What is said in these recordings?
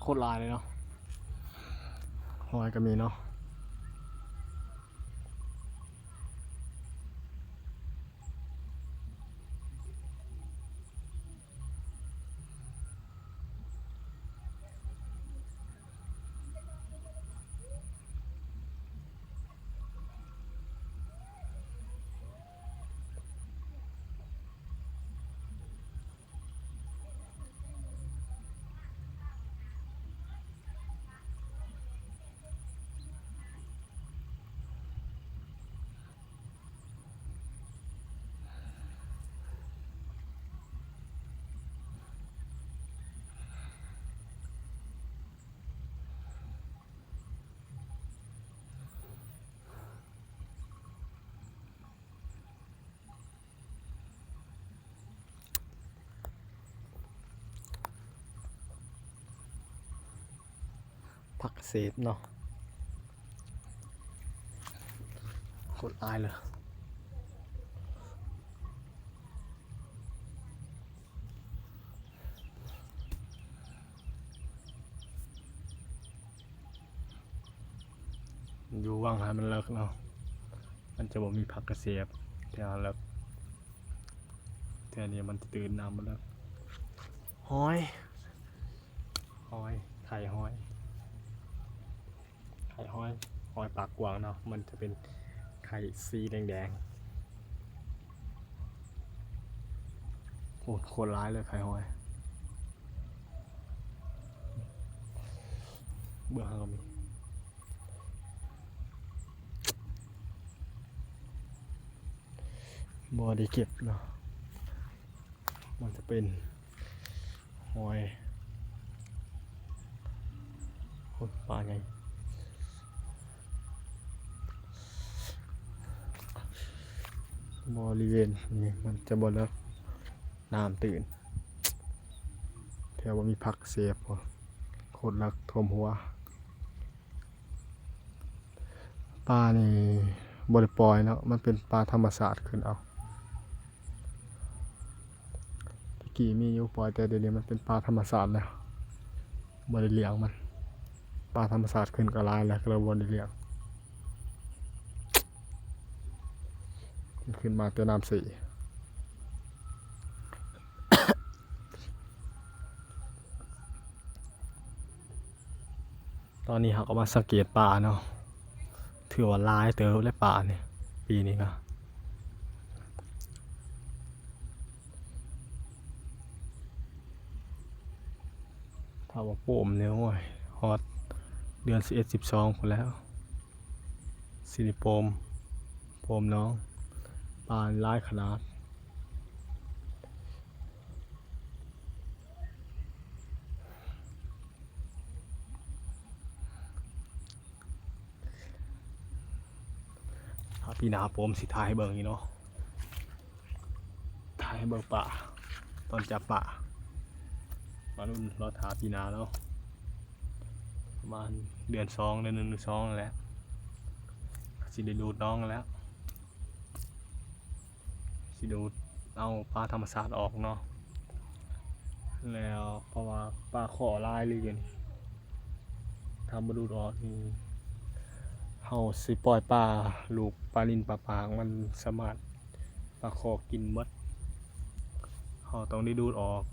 โคตรลายเลยเนาะหอยก็มีเนาะผักเกษตรเนาะโคตรลายเลยอยู่ว่างหามันเลิกเนาะมันจะบอกมีผักเกษตรแต่เลิกแต่เนี่ยมันตื่นน้ำมันเลิกหอยไข่หอยหอยปากกวางเนาะมันจะเป็นไข่สีแดงๆโอ้โคตรร้ายเลยไข่หอยเบื่อก็มีบ่ได้เก็บเนาะมันจะเป็นหอยโคตรปลาไงบริเวณนี้มันจะบ่เลิกน้ำตื่นแถวว่ามีผักเสียบโคตรเลิกท่วมหัวปลานี่บริปล่อยเนาะมันเป็นปลาธรรมศาสตร์ขึ้นเอาตะกี้มีอยู่ปล่อยแต่เดี๋ยวนี้มันเป็นปลาธรรมศาสตร์แล้วบริเลี้ยงมันปลาธรรมศาสตร์ขึ้นก็ลายแล้วก็เลยบริเลี้ยงขึ้นมาแต่น้ำสีตอนนี้เขาก็มาสังเกตป่าเนาะถือว่าลายเติบและป่าเนี่ยปีนี้ก็ถ้าว่าโป่มเนี่ยโอ้ยฮอตเดือน11 12คนแล้วซิลิโปมน้องป่าลายขนาดพี่นาผมสิถ่ายให้เบิ่งนี่เนาะถ่ายให้เบิ่งป่าตอนจับป่ามารุ่นรอถาพี่นาเนาะประมาณเดือน2 เดือน 1 2นั่นแหละสิได้ดูดน้องแล้วสิดูดเอาปลาธรรมศาสตร์ออกเนาะแล้วเพราะว่าปลาขอลายเลยกันทำมาดูดออกนี่เฮาสิปล่อยปลาลูกปลานิลปลาปางมันสามารถปลาคอกินหมดเฮาต้องได้ดูดออก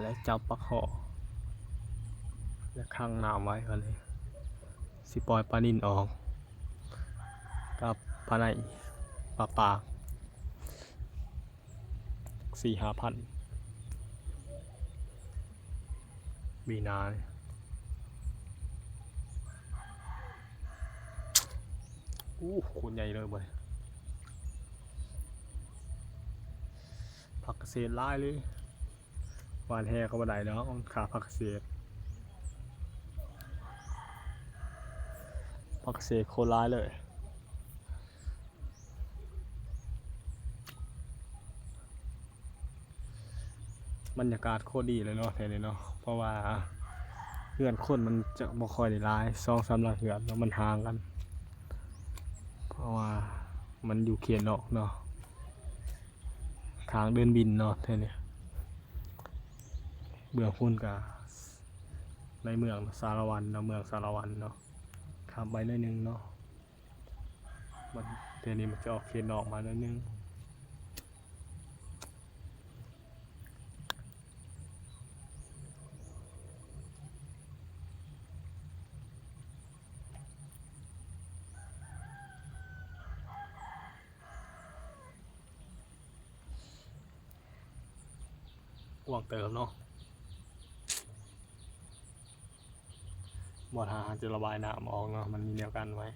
และจับปลาคอและข้างน้ำไว้กันเลยสิปล่อยปลานิลออกกับปลาไหนปลาปาก4-5 พันมีนาคนใหญ่เลยบ่ผักเกษตรลายเลยหวานแห่ก็บ่ได้เนาะขาผักเกษตรโคตรลายเลยบรรยากาศโคตรดีเลยเนาะแถวนี้เนาะเพราะว่าเพื่อนคนมันจะบ่ค่อยได้หลาย2-3หลังเหือนแล้วมันห่างกันเพราะว่ามันอยู่เขตนอกเนาะทางเดินบินเนาะแถวนี้เบื้องพุ่นก็ ในเมืองสารวันเนาะเมืองสารวันเนาะข้ามไปหน่อยนึงเนาะมันเดี๋ยวนี้มันจะออกเขตนอกมาหน่อยนึงกว้างเติมเนาะบ่อทาจะระบายน้ำออกเนาะมันมีแนวกันไว้